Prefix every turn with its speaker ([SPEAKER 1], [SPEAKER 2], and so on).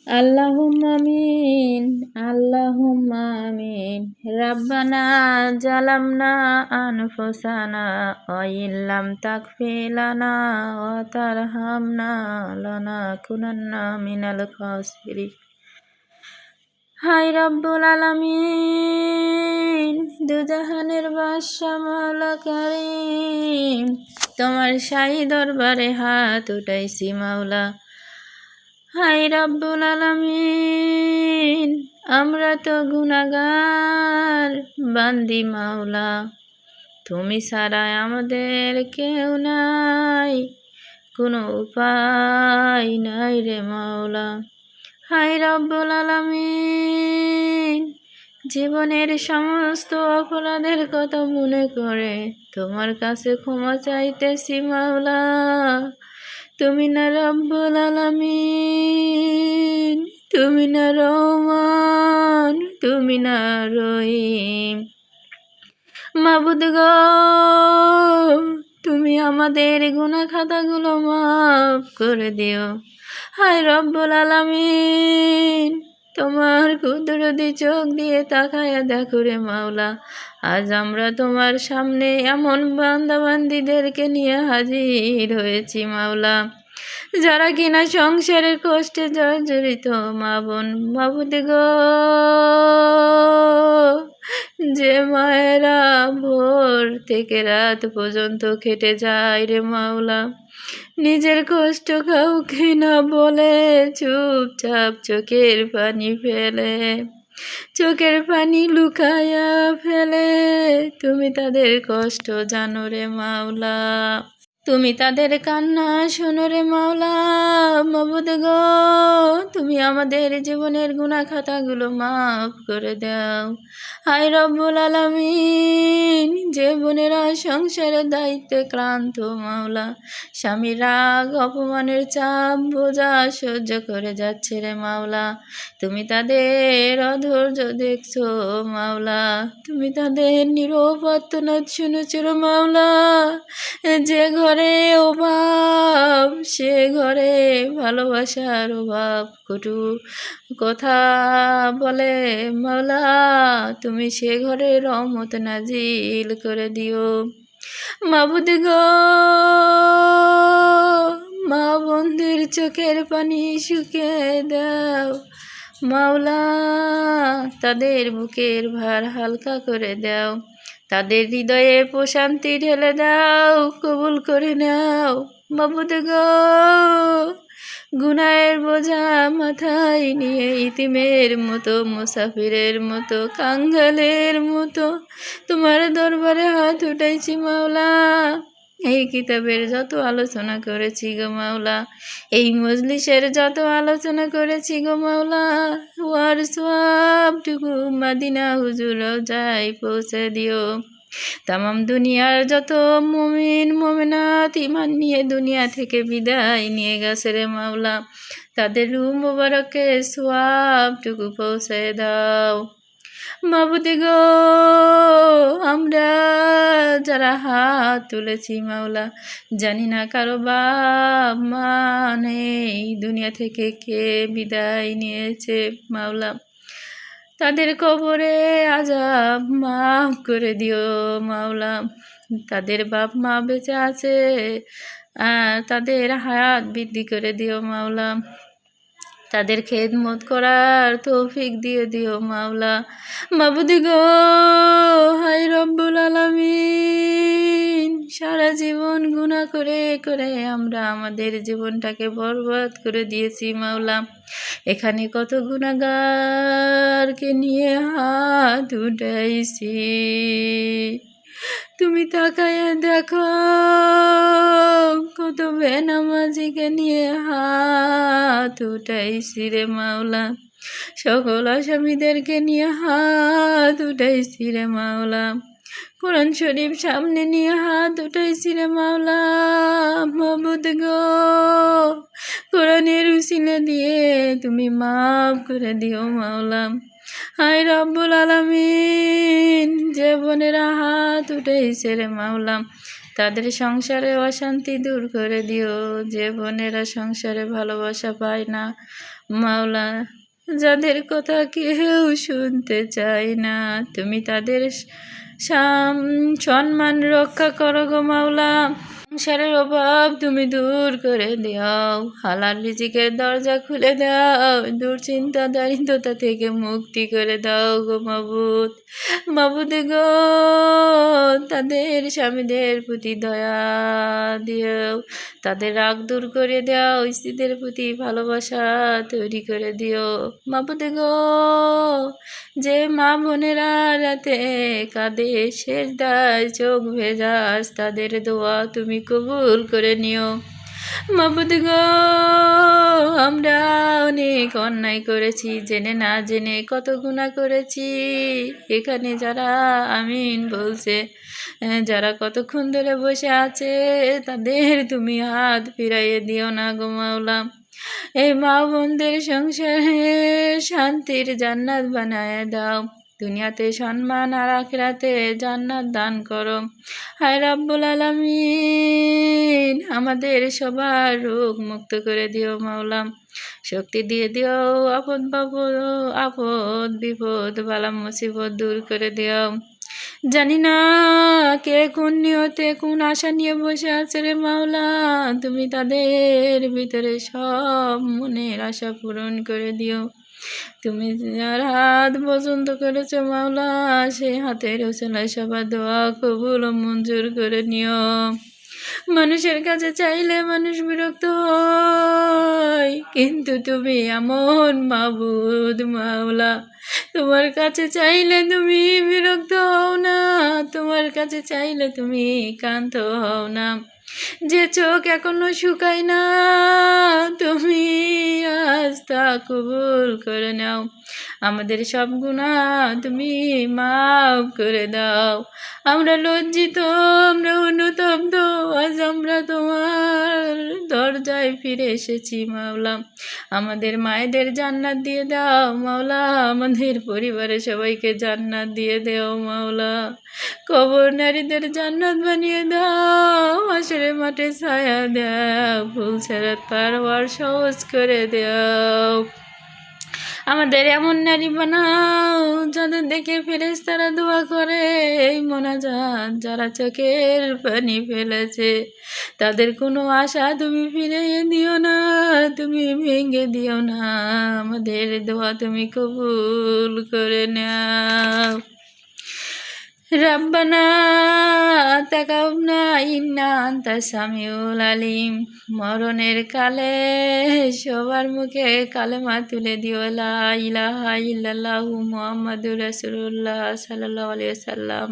[SPEAKER 1] আল্লাহুম্মা আমিন আল্লাহুম্মা আমিন রাব্বানা জালামনা আনফুসানা ওয়া ইল্লাম তাগফির লানা ওয়া তারহামনা লানাকুনান্না মিনাল খাসিরিন। হায় রব্বুল আলামিন, দুজাহানের বাদশা মাওলা কারীম, তোমার শাহী দরবারে হাত উঠাইছি মাওলা। হায় রব্বুল আলামিন, আমরা তো গুনাহগার বান্দি মাওলা, তুমি ছাড়া আমাদের কেউ নাই, কোনো উপায় নাই রে মাওলা। হায় রব্বুল আলামিন, জীবনের সমস্ত অপরাধের কথা মনে করে তোমার কাছে ক্ষমা চাইতেছি মাওলা। তুমি না রব্বুল আলামিন, তুমি না রহমান, তুমি না রহিম। মাবুদ গো, তুমি আমাদের গুনাহ খাতাগুলো মাফ করে দিও। হায় রব্বুল আলামিন, তোমার কুদরতি চোখ দিয়ে তাকায়া দেখো রে মাওলা, আজ আমরা তোমার সামনে এমন বান্দাবান্দিদেরকে নিয়ে হাজির হয়েছি মাওলা, যারা কিনা সংসারের কষ্টে জর্জরিত মা বোন। মাবুদ গো, যে মায়েরা ভোর থেকে রাত পর্যন্ত খেটে যায় রে মাওলা, নিজের কষ্ট কাউকে না বলে চুপচাপ চোখের পানি ফেলে, চোখের পানি লুকায়া ফেলে, তুমি তাদের কষ্ট জানো রে মাওলা, তুমি তাদের কান্না শোনো রে মাওলা। মাবুদ গো, তুমি আমাদের জীবনের গুনাহ খাতাগুলো মাফ করে দাও। হায় রব্বুল আলামিন, যে বোনেরা সংসারের দায়িত্বে ক্লান্ত মাওলা, স্বামীর রাগ অপমানের চাপ বোঝা সহ্য করে যাচ্ছে রে মাওলা, তুমি তাদের অধৈর্য দেখছো মাওলা, তুমি তাদের নীরব আর্তনাদ শুনেছো রে মাওলা। যে ঘরে অভাব, সে ঘরে ভালোবাসার অভাব, কটু কথা বলে মাওলা, তুমি সে ঘরে রহমত নাজিল করে দিও। মাবুদ গো, মা বোনদের চোখের পানি শুকিয়ে দাও মাওলা, তাদের বুকের ভার হালকা করে দাও, তাদের হৃদয়ে প্রশান্তি ঢেলে দাও, কবুল করে নাও। মাবুদ গো, গুনাহের বোঝা মাথায় নিয়ে ইতিমের মতো, মুসাফিরের মতো, কাঙ্গালের মতো তোমার দরবারে হাত উঠাইছি মাওলা। এই কিতাবের যত আলোচনা করেছি গো মাওলা, এই মজলিসের যত আলোচনা করেছি গো মাওলা, ওয়ার সবটুকু মদিনা হুজুর রওজায় পৌঁছে দিও। তামাম দুনিয়ার যত মুমিন মুমিনাত ঈমান নিয়ে দুনিয়া থেকে বিদায় নিয়ে গেছে রে মাওলা, তাদের রূহ মুবারকে সওয়াবটুকু পৌঁছে দাও। মাবুদ গো, আমরা যারা হাত তুলেছি মাওলা, জানি না কারো বাপ মা নেই, দুনিয়া থেকে কে বিদায় নিয়েছে মাওলা, তাদের কবরে আযাব মাফ করে দিও মাওলা। তাদের বাপ মা বেঁচে আছে, তাদের হায়াত বৃদ্ধি করে দিও মাওলা, তাদের খেদমত করার তৌফিক দিয়ে দিও মাওলা। মাবুদ গো, হায় রব্বুল আলামিন, সারা জীবন গুনাহ করে করে আমরা আমাদের জীবনটাকে বরবাদ করে দিয়েছি মাওলা। এখানে কত গুনাহগারকে নিয়ে হাত উঠাইছি, তুমি তাকায়া দেখো, কত বেনামাজিকে নিয়ে হাত উঠাইছি রে মাওলা, সকল আসামিদেরকে নিয়ে হাত উঠাইছি রে মাওলা, কোরআন শরীফ সামনে নিয়ে হাত উঠাইছি রে মাওলা। মাবুদ গো, কোরআনের উসিলা দিয়ে তুমি মাফ করে দিও মাওলা। হায় রব্বুল আলামিন, যে বোনেরা হাত উঠাইছে রে মাওলা, তাদের সংসারে অশান্তি দূর করে দিও। যে বোনেরা সংসারে ভালোবাসা পায় না মাওলা, যাদের কথা কেউ শুনতে চায় না, তুমি তাদের সম্মান রক্ষা করো গো মাওলা। সংসারের অভাব তুমি দূর করে দাও, হালাল রিজিকের দরজা খুলে দাও, দুশ্চিন্তা দারিদ্রতা থেকে মুক্তি করে দাও গো মাবুদ। মাবুদ গো, তাদের স্বামীদের প্রতি দয়া দিও, তাদের রাগ দূর করে দাও, স্ত্রীদের প্রতি ভালোবাসা তৈরি করে দিও মাবুদ গো। যে মা বোনেরা রাতে কাঁদে সেজদায় চোখ ভেজাস, তাদের দোয়া তুমি কবুল করে নিও মাবুদ গো। আমরা অনেক অন্যায় করেছি, জেনে না জেনে কত গুনাহ করেছি। এখানে যারা আমিন বলছে, যারা কতক্ষণ ধরে বসে আছে, তাদের তুমি হাত ফিরাইয়ে দিও না গো মাওলা। এই মা বোনদের সংসারে শান্তির জান্নাত বানায় দাও, দুনিয়াতে সম্মান আর আখিরাতে জান্নাত দান করো। হায় রাব্বুল আলামিন, আমাদের সবার রোগ মুক্ত করে দিও মাওলা, শক্তি দিয়ে দিও, আপদ বিপদ বালা মুসিবত দূর করে দিও। জানি না কে কোন নিয়তে কোন আশা নিয়ে বসে আছে রে মাওলা, তুমি তাদের ভিতরে সব মনের আশা পূরণ করে দিও। তুমি যার হাত পছন্দ করেছো মাওলা, সেই হাতের উসিলায় সবার দোয়া কবুল ও মঞ্জুর করে নিও। মানুষের কাছে চাইলে মানুষ বিরক্ত হয়, কিন্তু তুমি এমন মাবুদ মাওলা, তোমার কাছে চাইলে তুমি বিরক্ত হও না, তোমার কাছে চাইলে তুমি ক্লান্ত হও না। যে চোখ এখনো শুকায় না, তুমি আজ তা কবুল করে নাও। আমাদের সব গুনাহ তুমি মাফ করে দাও। আমরা লজ্জিত, আমরা অনুতপ্ত, আজ আমরা তোমার দরজায় ফিরে এসেছি মাওলা। আমাদের মায়েদের জান্নাত দিয়ে দাও মাওলা, আমাদের পরিবারের সবাইকে জান্নাত দিয়ে দাও মাওলা। কবর নারীদের জান্নাত বানিয়ে দাও, হাসরের মাঠে ছায়া দাও, ফুলসেরাত পার সহজ করে দাও। আমাদের এমন নারী বানাও যাদের দেখে ফেরেশতারা দোয়া করে এই মোনাজাত, যারা চোখের পানি ফেলেছে, তাদের কোনো আশা তুমি ফিরিয়ে দিও না, তুমি ভেঙে দিও না, আমাদের দোয়া তুমি কবুল করে নাও। রাব্বানা তাকাব্বালনা ইন্না আনতাস সামিউল আলিম। মরণের কালে সবার মুখে কালেমা তুলে দিও, লা ইলাহা ইল্লাল্লাহু মুহাম্মাদুর রাসূলুল্লাহ সাল্লাল্লাহু আলাইহি ওয়াসাল্লাম।